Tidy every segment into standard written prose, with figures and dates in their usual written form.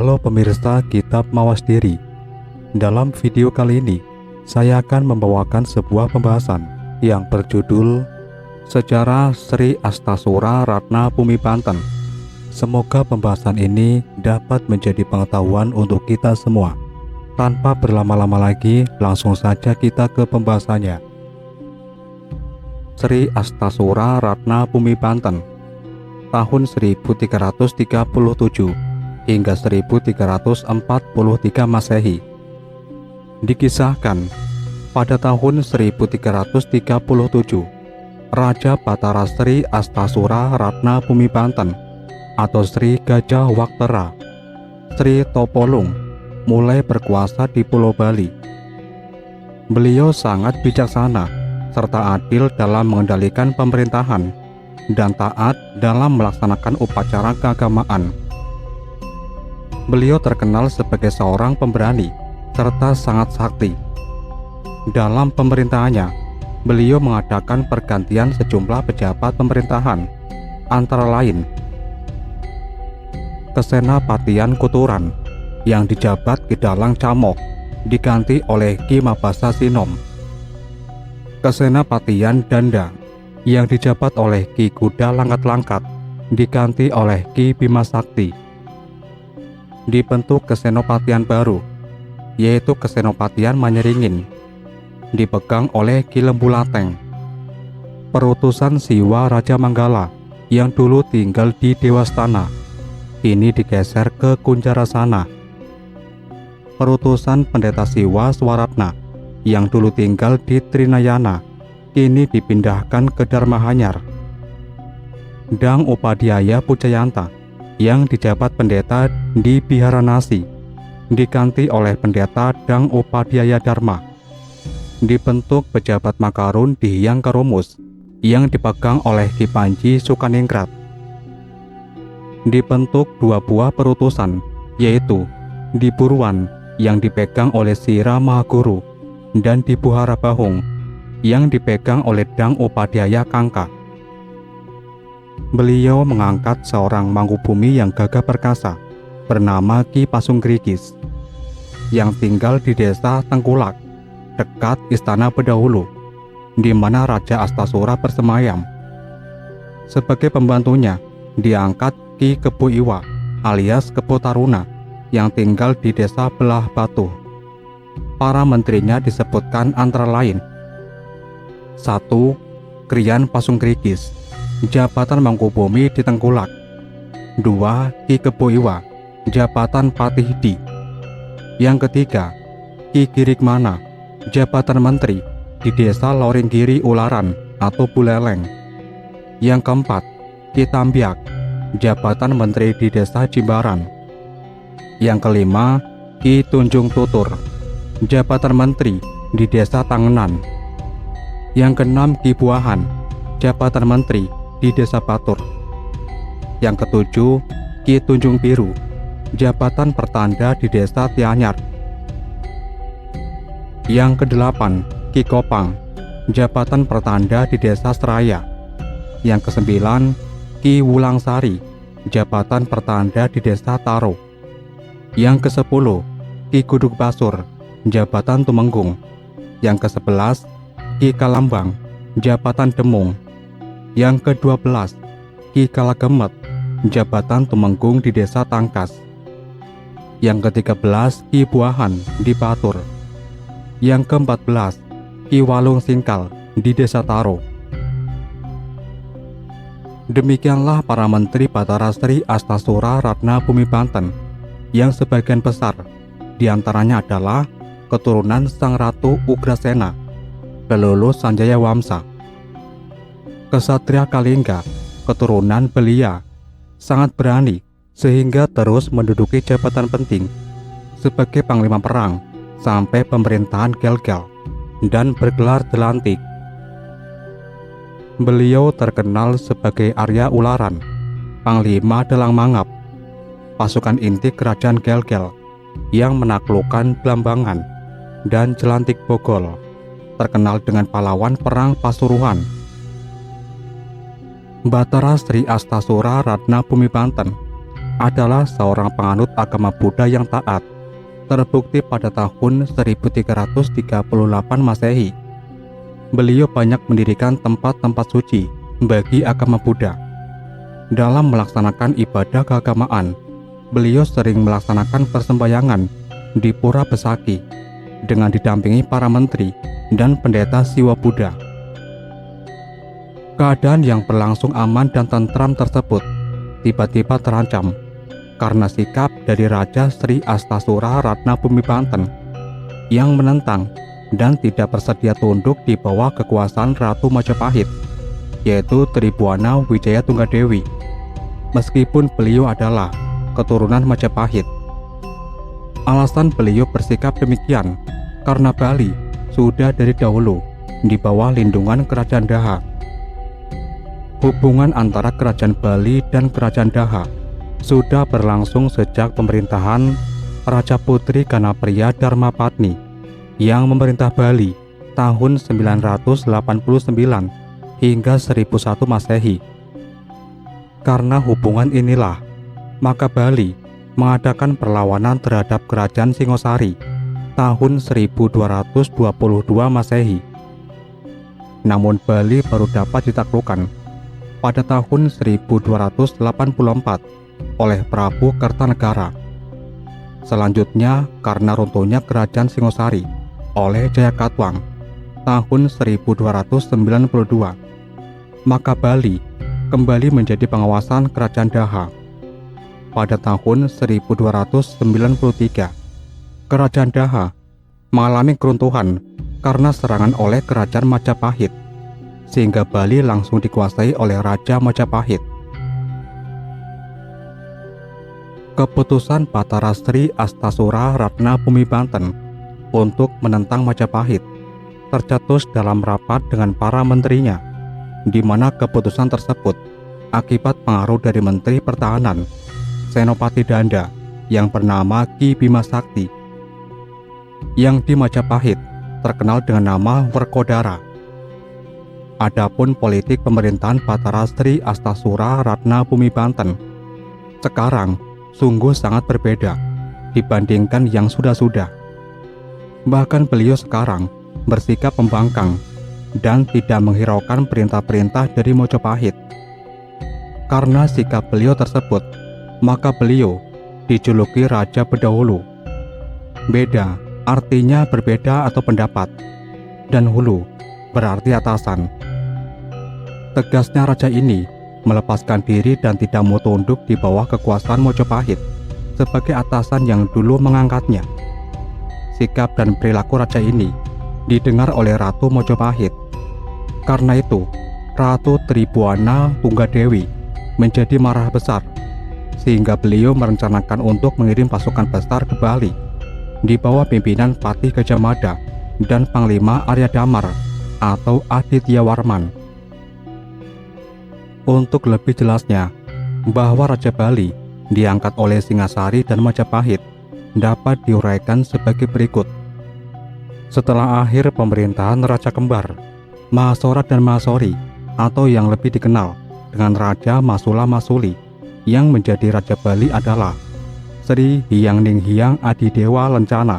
Halo pemirsa Kitab Mawas Diri. Dalam video kali ini, saya akan membawakan sebuah pembahasan yang berjudul Sejarah Sri Astasura Ratna Bumi Banten. Semoga pembahasan ini dapat menjadi pengetahuan untuk kita semua. Tanpa berlama-lama lagi, langsung saja kita ke pembahasannya. Sri Astasura Ratna Bumi Banten, tahun 1337 hingga 1343 Masehi. Dikisahkan, pada tahun 1337, Raja Batara Sri Astasura Ratna Bumi Banten atau Sri Gajah Waktera, Sri Topolung, mulai berkuasa di Pulau Bali. Beliau sangat bijaksana serta adil dalam mengendalikan pemerintahan dan taat dalam melaksanakan upacara keagamaan. Beliau terkenal sebagai seorang pemberani serta sangat sakti. Dalam pemerintahannya, beliau mengadakan pergantian sejumlah pejabat pemerintahan, antara lain Kesenapatian Kuturan yang dijabat Ki Dalang Camok diganti oleh Ki Mabasa Sinom. Kesenapatian Danda yang dijabat oleh Ki Kuda Langkat-Langkat diganti oleh Ki Bima Sakti. Dibentuk kesenopatian baru, yaitu Kesenopatian Manyeringin, dipegang oleh Ki Lembu Lateng. Perutusan Siwa Raja Manggala yang dulu tinggal di Dewastana kini digeser ke Kunjarasana. Perutusan Pendeta Siwa Swaratna yang dulu tinggal di Trinayana kini dipindahkan ke Dharmahanyar. Dang Upadhyaya Pucayanta yang dijabat pendeta di Biharanasi diganti oleh pendeta Dang Upadhyaya Dharma. Dibentuk pejabat Makarun di Hyang Kerumus yang dipegang oleh Ki Panji Sukaningrat. Dibentuk dua buah perutusan, yaitu di Buruan yang dipegang oleh Sira Mahaguru dan di Buhara Bahung yang dipegang oleh Dang Upadhyaya Kangka. Beliau mengangkat seorang Mangkubumi yang gagah perkasa bernama Ki Pasungrigis yang tinggal di desa Tengkulak dekat Istana Bedahulu, di mana Raja Astasura bersemayam. Sebagai pembantunya diangkat Ki Kebo Iwa alias Kebo Taruna yang tinggal di desa Belah Batu. Para menterinya disebutkan antara lain: 1. Krian Pasungrigis, jabatan Mangkubumi di Tengkulak. 2. Ki Kebo Iwa, jabatan Patihdi. Yang ketiga, Ki Girikmana, jabatan menteri di desa Loringgiri Ularan atau Buleleng. Yang keempat, Ki Tambiak, jabatan menteri di desa Jimbaran. Yang kelima, Ki Tunjung Tutur, jabatan menteri di desa Tangenan. Yang keenam, Ki Buahan, jabatan menteri di desa Batur. Yang ketujuh, Ki Tunjung Biru, jabatan pertanda di desa Tianyar. Yang kedelapan, Ki Kopang, jabatan pertanda di desa Seraya. Yang kesembilan, Ki Wulangsari, jabatan pertanda di desa Taro. Yang kesepuluh, Ki Guduk Basur, jabatan Tumenggung. Yang kesebelas, Ki Kalambang, jabatan Demung. Yang ke-12, Ki Kalagemet, jabatan Tumenggung di desa Tangkas. Yang ke-13, Ki Buahan di Batur. Yang ke-14, Ki Walung Singkal di desa Taro. Demikianlah para menteri Batara Sri Astasura Ratna Bumi Banten, yang sebagian besar diantaranya adalah keturunan Sang Ratu Ugrasena, pelulus Sanjaya Wamsa. Kesatria Kalingga, keturunan Belia, sangat berani sehingga terus menduduki jabatan penting sebagai panglima perang sampai pemerintahan Gelgel dan bergelar Delantik. Beliau terkenal sebagai Arya Ularan, panglima Dalang Mangap, pasukan inti kerajaan Gelgel yang menaklukkan Blambangan dan Jelantik Bogol, terkenal dengan pahlawan perang Pasuruan. Batara Sri Astasura Ratna Bumi Banten adalah seorang penganut agama Buddha yang taat, terbukti pada tahun 1338 Masehi. Beliau banyak mendirikan tempat-tempat suci bagi agama Buddha. Dalam melaksanakan ibadah keagamaan, beliau sering melaksanakan persembahyangan di Pura Besaki dengan didampingi para menteri dan pendeta Siwa Buddha. Keadaan yang berlangsung aman dan tentram tersebut tiba-tiba terancam karena sikap dari Raja Sri Astasura Ratna Bumi Banten yang menentang dan tidak bersedia tunduk di bawah kekuasaan Ratu Majapahit, yaitu Tribuana Wijaya Tunggadewi, meskipun beliau adalah keturunan Majapahit. Alasan beliau bersikap demikian karena Bali sudah dari dahulu di bawah lindungan Kerajaan Daha. Hubungan antara Kerajaan Bali dan Kerajaan Daha sudah berlangsung sejak pemerintahan Raja Putri Ganapriya Dharmapatni yang memerintah Bali tahun 989 hingga 1001 Masehi. Karena hubungan inilah, maka Bali mengadakan perlawanan terhadap Kerajaan Singosari tahun 1222 Masehi. Namun Bali baru dapat ditaklukkan pada tahun 1284 oleh Prabu Kertanegara. Selanjutnya, karena runtuhnya Kerajaan Singosari oleh Jayakatwang tahun 1292, maka Bali kembali menjadi pengawasan Kerajaan Daha. Pada tahun 1293, Kerajaan Daha mengalami keruntuhan karena serangan oleh Kerajaan Majapahit, sehingga Bali langsung dikuasai oleh Raja Majapahit. Keputusan Batara Sri Astasura Ratna Bumi Banten untuk menentang Majapahit tercetus dalam rapat dengan para menterinya, di mana keputusan tersebut akibat pengaruh dari Menteri Pertahanan Senopati Danda yang bernama Ki Bima Sakti, yang di Majapahit terkenal dengan nama Werkodara. Adapun politik pemerintahan Batara Sri Astasura Ratna Bumi Banten sekarang sungguh sangat berbeda dibandingkan yang sudah-sudah. Bahkan beliau sekarang bersikap pembangkang dan tidak menghiraukan perintah-perintah dari Majapahit. Karena sikap beliau tersebut, maka beliau dijuluki Raja Bedahulu. Beda artinya berbeda atau pendapat, dan hulu berarti atasan. Tegasnya raja ini melepaskan diri dan tidak mau tunduk di bawah kekuasaan Majapahit sebagai atasan yang dulu mengangkatnya. Sikap dan perilaku raja ini didengar oleh Ratu Majapahit. Karena itu, Ratu Tribuana Tunggadewi menjadi marah besar, sehingga beliau merencanakan untuk mengirim pasukan besar ke Bali di bawah pimpinan Patih Gajah Mada dan Panglima Arya Damar atau Aditya Warman. Untuk lebih jelasnya, bahwa Raja Bali diangkat oleh Singasari dan Majapahit dapat diuraikan sebagai berikut. Setelah akhir pemerintahan Raja Kembar, Mahasora dan Mahasori, atau yang lebih dikenal dengan Raja Masula Masuli, yang menjadi Raja Bali adalah Sri Hyang Ninghyang Adidewa Lencana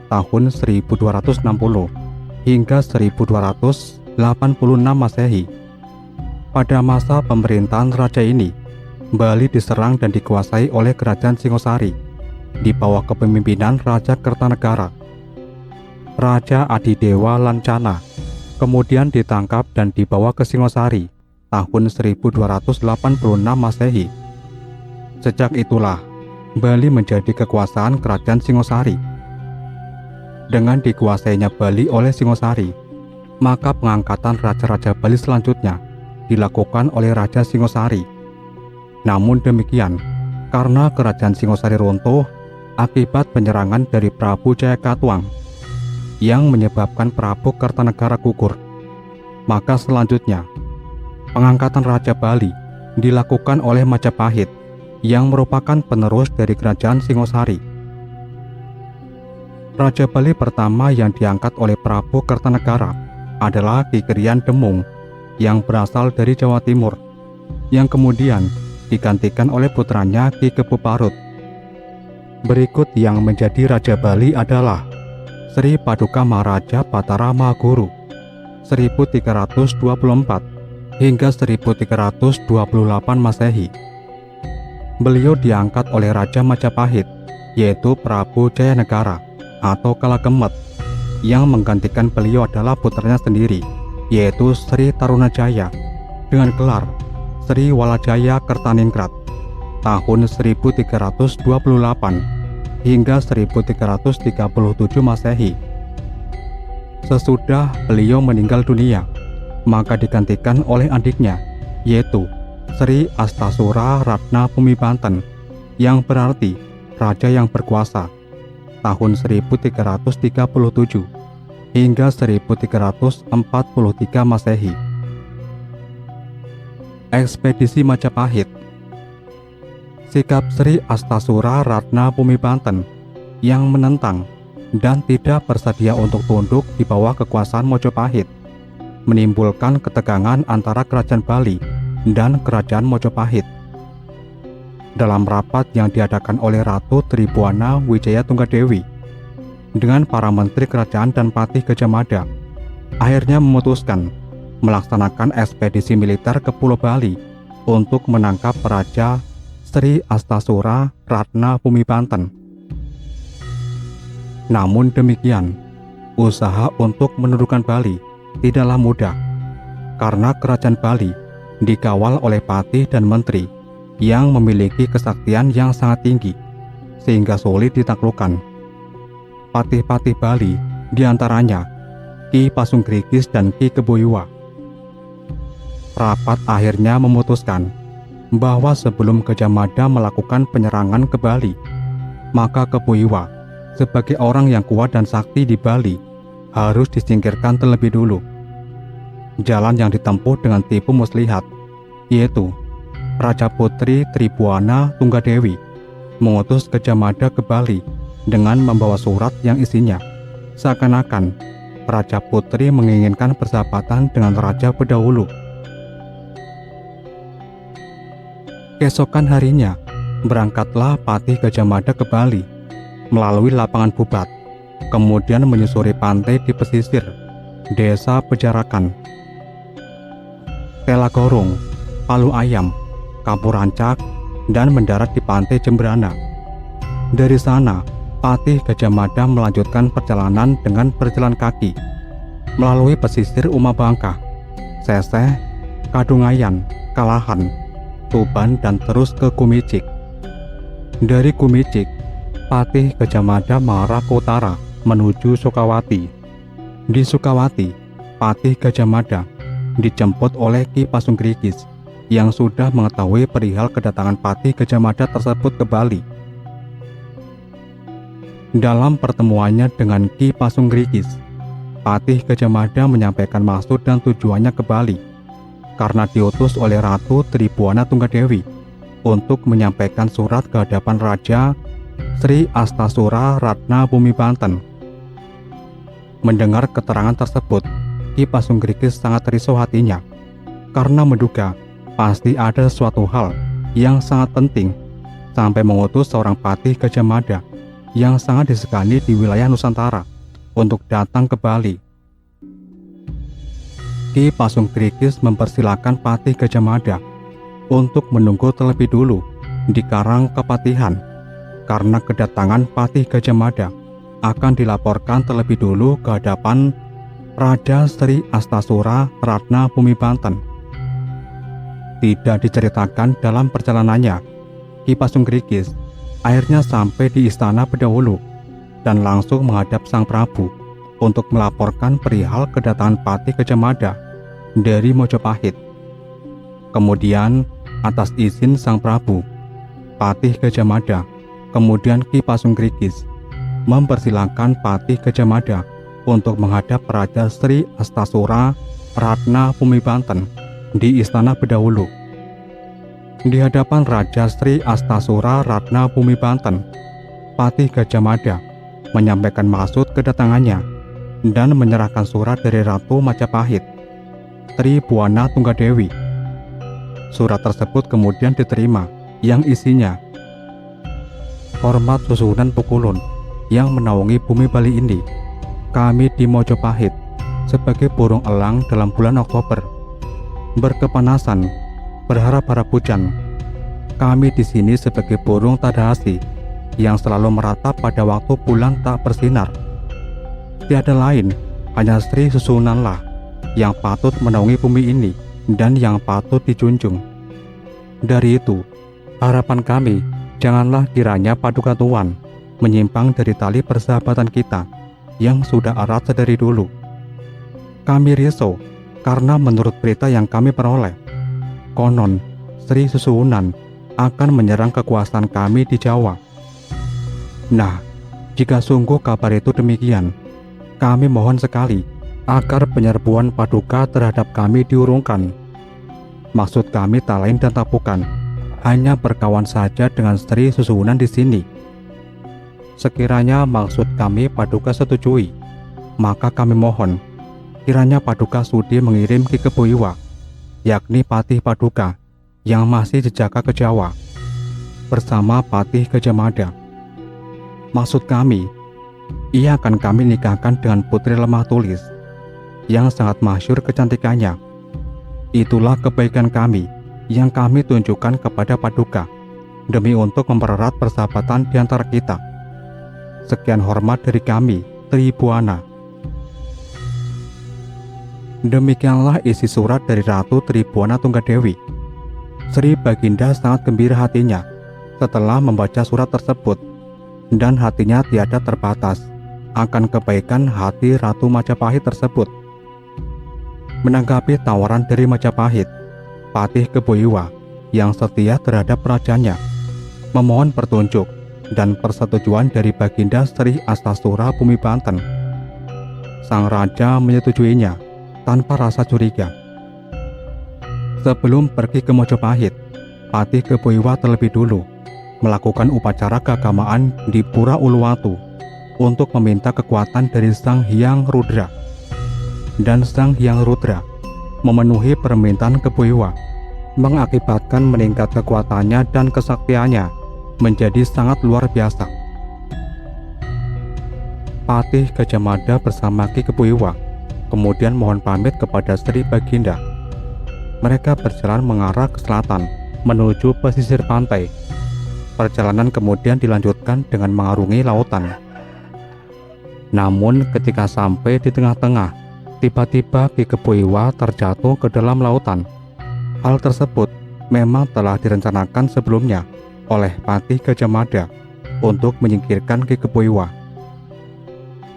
tahun 1260 hingga 1286 Masehi. Pada masa pemerintahan raja ini, Bali diserang dan dikuasai oleh Kerajaan Singosari di bawah kepemimpinan Raja Kertanegara. Raja Adidewa Lancana kemudian ditangkap dan dibawa ke Singosari tahun 1286 Masehi. Sejak itulah Bali menjadi kekuasaan Kerajaan Singosari. Dengan dikuasainya Bali oleh Singosari, maka pengangkatan raja-raja Bali selanjutnya dilakukan oleh Raja Singosari. Namun demikian, karena Kerajaan Singosari runtuh akibat penyerangan dari Prabu Jayakatwang yang menyebabkan Prabu Kertanegara gugur, maka selanjutnya pengangkatan Raja Bali dilakukan oleh Majapahit yang merupakan penerus dari Kerajaan Singosari. Raja Bali pertama yang diangkat oleh Prabu Kertanegara adalah Ki Kriyan Demung yang berasal dari Jawa Timur, yang kemudian digantikan oleh putranya Ki Kepuparut. Berikut yang menjadi Raja Bali adalah Sri Paduka Maharaja Batara Mahaguru 1324 hingga 1328 Masehi. Beliau diangkat oleh Raja Majapahit, yaitu Prabu Jayanegara atau Kalagemet. Yang menggantikan beliau adalah putranya sendiri, yaitu Sri Tarunajaya dengan gelar Sri Walajaya Kertaningrat tahun 1328 hingga 1337 Masehi. Sesudah beliau meninggal dunia, maka digantikan oleh adiknya, yaitu Sri Astasura Ratna Pumibanten, yang berarti Raja yang berkuasa, tahun 1337 hingga 1343 Masehi. Ekspedisi Majapahit. Sikap Sri Astasura Ratna Pumibanten yang menentang dan tidak bersedia untuk tunduk di bawah kekuasaan Mojopahit menimbulkan ketegangan antara Kerajaan Bali dan Kerajaan Mojopahit. Dalam rapat yang diadakan oleh Ratu Tribuana Wijaya Tunggadewi dengan para menteri kerajaan dan patih Gajah Mada, akhirnya memutuskan melaksanakan ekspedisi militer ke Pulau Bali untuk menangkap Raja Sri Astasura Ratna Pumibanten. Namun demikian, usaha untuk menundukkan Bali tidaklah mudah, karena Kerajaan Bali dikawal oleh patih dan menteri yang memiliki kesaktian yang sangat tinggi, sehingga sulit ditaklukkan. Patih-patih Bali diantaranya Ki Pasungrikis dan Ki Keboiwa. Rapat akhirnya memutuskan bahwa sebelum Gajah Mada melakukan penyerangan ke Bali, maka Keboiwa sebagai orang yang kuat dan sakti di Bali harus disingkirkan terlebih dulu. Jalan yang ditempuh dengan tipu muslihat, yaitu Raja Putri Tribuana Tunggadewi mengutus Gajah Mada ke Bali dengan membawa surat yang isinya seakan-akan Raja Putri menginginkan persahabatan dengan Raja Bedahulu. Keesokan harinya, berangkatlah patih Gajah Mada ke Bali melalui lapangan Bubat, kemudian menyusuri pantai di pesisir Desa Pejarakan, Telagorong, Palu Ayam, Kampurancak, dan mendarat di pantai Jembrana. Dari sana, patih Gajah Mada melanjutkan perjalanan dengan berjalan kaki melalui pesisir Umabangka, Seseh, Kadungayan, Kalahan, Tuban, dan terus ke Kumicik. Dari Kumicik, patih Gajah Mada mengarah ke utara menuju Sukawati. Di Sukawati, patih Gajah Mada dijemput oleh Ki Pasungrikis yang sudah mengetahui perihal kedatangan patih Gajah Mada tersebut ke Bali. Dalam pertemuannya dengan Ki Pasungrikis, patih Gajah Mada menyampaikan maksud dan tujuannya ke Bali karena diutus oleh Ratu Tribuana Tunggadewi untuk menyampaikan surat ke hadapan Raja Sri Astasura Ratna Pumibanten. Mendengar keterangan tersebut, Ki Pasungrikis sangat risau hatinya karena menduga pasti ada suatu hal yang sangat penting sampai mengutus seorang patih Gajah Mada yang sangat disegani di wilayah Nusantara untuk datang ke Bali. Ki Pasungrikis mempersilahkan patih Gajah Mada untuk menunggu terlebih dulu di Karang Kepatihan karena kedatangan patih Gajah Mada akan dilaporkan terlebih dulu ke hadapan Raja Sri Astasura Ratna Pumibanten. Tidak diceritakan dalam perjalanannya, Ki Pasungrikis akhirnya sampai di Istana Bedahulu dan langsung menghadap Sang Prabu untuk melaporkan perihal kedatangan patih Gajah Mada dari Mojopahit. Kemudian, atas izin Sang Prabu, patih Gajah Mada, kemudian Ki Pasungrikis mempersilahkan patih Gajah Mada untuk menghadap Raja Sri Astasura Ratna Pumibanten di Istana Bedahulu. Di hadapan Raja Sri Astasura Ratna Pumibanten, patih Gajah Mada menyampaikan maksud kedatangannya dan menyerahkan surat dari Ratu Majapahit, Tribuana Tunggadewi. Surat tersebut kemudian diterima, yang isinya, "Hormat Susuhunan Pukulun yang menaungi bumi Bali ini. Kami di Mojopahit sebagai burung elang dalam bulan Oktober, berkepanasan, berharap-harap hujan. Kami di sini sebagai burung Tadahasi yang selalu meratap pada waktu bulan tak bersinar. Tiada lain, hanya Sri Susuhunanlah yang patut menaungi bumi ini dan yang patut dijunjung. Dari itu, harapan kami, janganlah kiranya Paduka Tuan menyimpang dari tali persahabatan kita yang sudah erat sedari dulu. Kami risau karena menurut berita yang kami peroleh, konon Sri Susuhunan akan menyerang kekuasaan kami di Jawa. Nah, jika sungguh kabar itu demikian, kami mohon sekali agar penyerbuan Paduka terhadap kami diurungkan. Maksud kami tak lain dan tak bukan, hanya berkawan saja dengan Sri Susuhunan di sini. Sekiranya maksud kami Paduka setujui, maka kami mohon kiranya Paduka sudi mengirim Ki Keboiwa, yakni Patih Paduka yang masih jejaka ke Jawa, bersama Patih Gajah Mada. Maksud kami, ia akan kami nikahkan dengan Putri Lemah Tulis yang sangat masyhur kecantikannya. Itulah kebaikan kami yang kami tunjukkan kepada Paduka demi untuk mempererat persahabatan di antara kita. Sekian hormat dari kami, Tri Buana." Demikianlah isi surat dari Ratu Tri Buana Tunggadewi. Sri Baginda sangat gembira hatinya setelah membaca surat tersebut, dan hatinya tiada terbatas akan kebaikan hati Ratu Majapahit tersebut. Menanggapi tawaran dari Majapahit, Patih Keboiwa yang setia terhadap rajanya memohon petunjuk dan persetujuan dari Baginda Sri Astasura Bumi Banten. Sang raja menyetujuinya tanpa rasa curiga. Sebelum pergi ke Mojopahit, Patih Keboiwa terlebih dulu melakukan upacara keagamaan di Pura Uluwatu untuk meminta kekuatan dari Sang Hyang Rudra. Dan Sang Hyang Rudra memenuhi permintaan Keboiwa, mengakibatkan meningkat kekuatannya dan kesaktiannya menjadi sangat luar biasa. Patih Gajah Mada bersama Ki Keboiwa kemudian mohon pamit kepada Sri Baginda. Mereka berjalan mengarah ke selatan menuju pesisir pantai. Perjalanan kemudian dilanjutkan dengan mengarungi lautan. Namun ketika sampai di tengah-tengah, tiba-tiba Ki Keboiwa terjatuh ke dalam lautan. Hal tersebut memang telah direncanakan sebelumnya oleh Patih Gajah Mada untuk menyingkirkan Ki Keboiwa.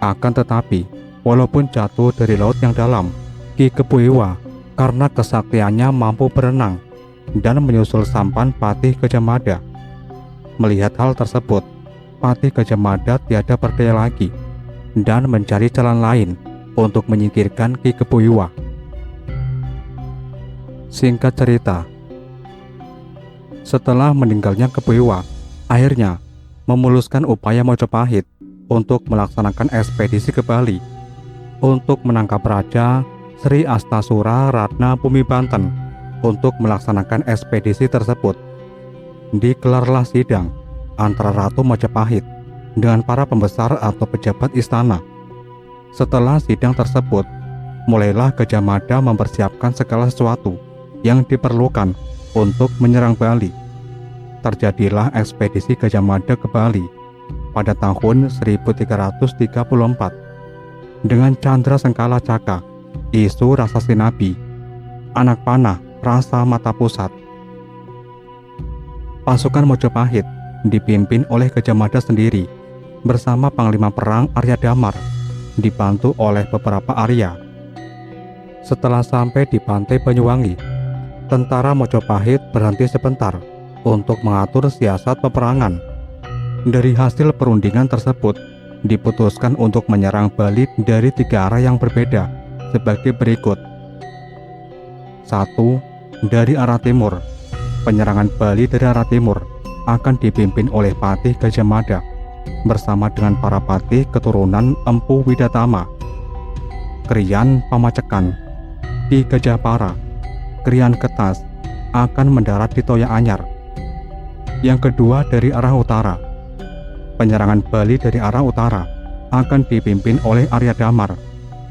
Akan tetapi, walaupun jatuh dari laut yang dalam, Ki Keboiwa karena kesaktiannya mampu berenang dan menyusul sampan Patih Gajah Mada. Melihat hal tersebut, Patih Gajah Mada tiada berdaya lagi dan mencari jalan lain untuk menyingkirkan Ki Keboiwa. Singkat cerita, setelah meninggalnya Keboiwa, akhirnya memuluskan upaya Mojopahit untuk melaksanakan ekspedisi ke Bali untuk menangkap Raja Sri Astasura Ratna Bumi Banten. Untuk melaksanakan ekspedisi tersebut, digelarlah sidang antara Ratu Majapahit dengan para pembesar atau pejabat istana. Setelah sidang tersebut, mulailah Gajah Mada mempersiapkan segala sesuatu yang diperlukan untuk menyerang Bali. Terjadilah ekspedisi Gajah Mada ke Bali pada tahun 1334 dengan Candra Sengkala Caka, Isu Rasa Sinabi, Anak Panah Rasa Mata Pusat. Pasukan Mojopahit dipimpin oleh Gajah Mada sendiri bersama Panglima Perang Arya Damar, dibantu oleh beberapa Arya. Setelah sampai di pantai Banyuwangi, tentara Mojopahit berhenti sebentar untuk mengatur siasat peperangan. Dari hasil perundingan tersebut, diputuskan untuk menyerang Bali dari 3 arah yang berbeda sebagai berikut. 1. Dari arah timur. Penyerangan Bali dari arah timur akan dipimpin oleh Patih Gajah Mada bersama dengan para patih keturunan Empu Widatama, Kriyan Pamacekan, Ki Gajahpara, Kriyan Ketas, akan mendarat di Toya Anyar. Yang kedua dari arah utara. Penyerangan Bali dari arah utara akan dipimpin oleh Arya Damar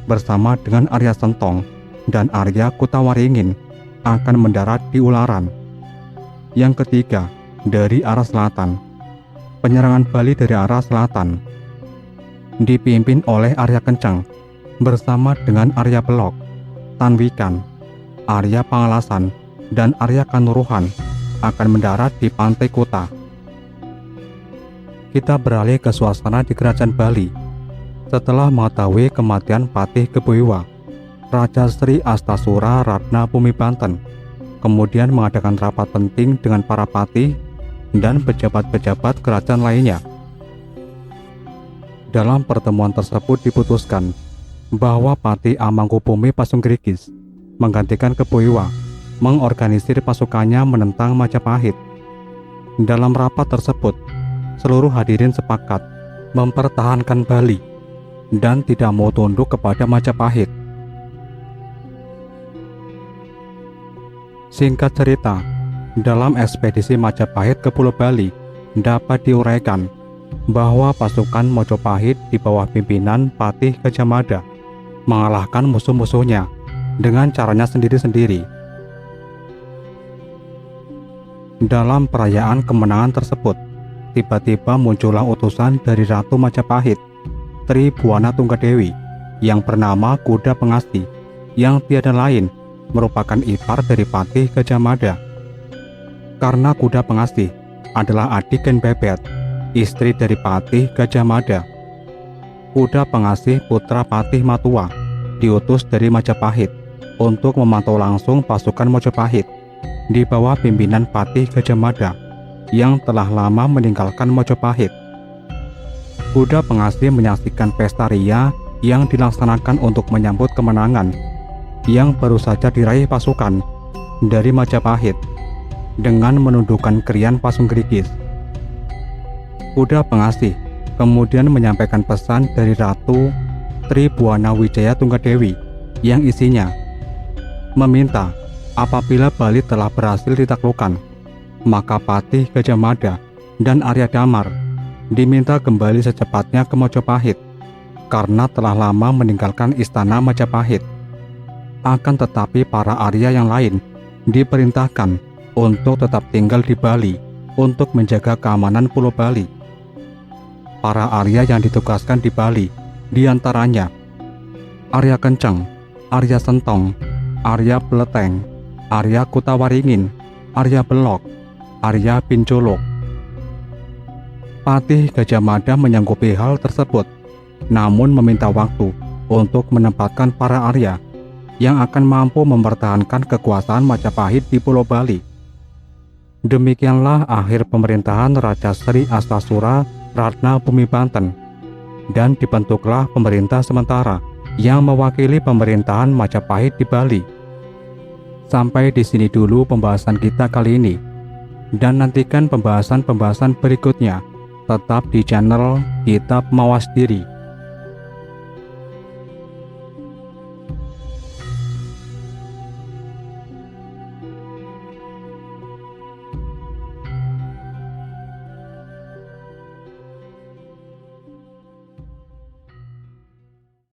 bersama dengan Arya Sentong dan Arya Kutawaringin akan mendarat di Ularan. Yang ketiga dari arah selatan. Penyerangan Bali dari arah selatan dipimpin oleh Arya Kencang bersama dengan Arya Pelok, Tanwikan, Arya Pangalasan, dan Arya Kanuruhan akan mendarat di Pantai Kuta. Kita beralih ke suasana di Kerajaan Bali. Setelah mengetahui kematian Patih Keboiwa, Raja Sri Astasura Ratna Bumi Banten kemudian mengadakan rapat penting dengan para patih dan pejabat-pejabat kerajaan lainnya. Dalam pertemuan tersebut diputuskan bahwa Patih Amangkubumi Pasungrikis menggantikan Keboiwa mengorganisir pasukannya menentang Majapahit. Dalam rapat tersebut, seluruh hadirin sepakat mempertahankan Bali dan tidak mau tunduk kepada Majapahit. Singkat cerita, dalam ekspedisi Majapahit ke Pulau Bali dapat diuraikan bahwa pasukan Mojopahit di bawah pimpinan Patih Gajah Mada mengalahkan musuh-musuhnya dengan caranya sendiri-sendiri. Dalam perayaan kemenangan tersebut, tiba-tiba muncullah utusan dari Ratu Majapahit, Tri Buana Tunggadewi, yang bernama Kuda Pengasti, yang tiada lain merupakan ipar dari Patih Gajah Mada. Karena Kuda Pengasti adalah adik Ken Bebet, istri dari Patih Gajah Mada. Kuda Pengasti putra Patih Matua diutus dari Majapahit untuk memantau langsung pasukan Mojopahit di bawah pimpinan Patih Gajah Mada yang telah lama meninggalkan Mojopahit. Kuda Pengasti menyaksikan pesta ria yang dilaksanakan untuk menyambut kemenangan yang baru saja diraih pasukan dari Majapahit dengan menundukkan krian Pasungrikis. Kuda Pengasti kemudian menyampaikan pesan dari Ratu Tri Buana Wijaya Tunggadewi yang isinya meminta apabila Bali telah berhasil ditaklukkan, maka Patih Gajah Mada dan Arya Damar diminta kembali secepatnya ke Mojopahit karena telah lama meninggalkan istana Majapahit. Akan tetapi para Arya yang lain diperintahkan untuk tetap tinggal di Bali untuk menjaga keamanan Pulau Bali. Para Arya yang ditugaskan di Bali diantaranya Arya Kencang, Arya Sentong, Arya Peleteng, Arya Kutawaringin, Arya Belok, Arya Pincolok. Patih Gajah Mada menyanggupi hal tersebut, namun meminta waktu untuk menempatkan para Arya yang akan mampu mempertahankan kekuasaan Majapahit di Pulau Bali. Demikianlah akhir pemerintahan Raja Sri Astasura Ratna Bumi Banten, dan dibentuklah pemerintah sementara yang mewakili pemerintahan Majapahit di Bali. Sampai di sini dulu pembahasan kita kali ini, dan nantikan pembahasan-pembahasan berikutnya tetap di channel Kitab Mawas Diri.